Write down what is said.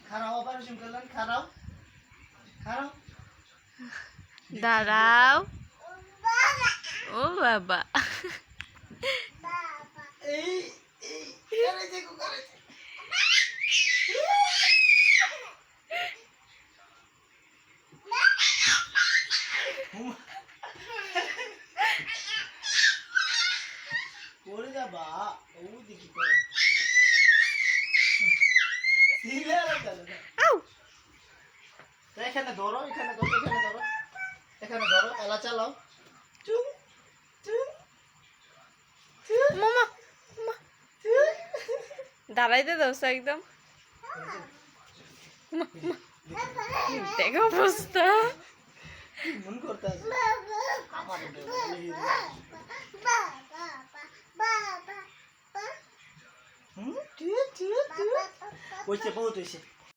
খারাপ অপারেশন করলেন খারাপ খারাপ দাঁড়াও ও বাবা এই এই করেছে করেছে পড়ে যাবা ও দেখি করে এখানে ধরো এখানে ধরো এখানে ধরো এখানে ধরো এলা চালাও চুম চুম মামা দাঁড়াইতে দাও একদম দেখো অবস্থা মন করতে আছে আমার হুম ঠিক ঠিক ঠিক ওইছে বহুত হইছে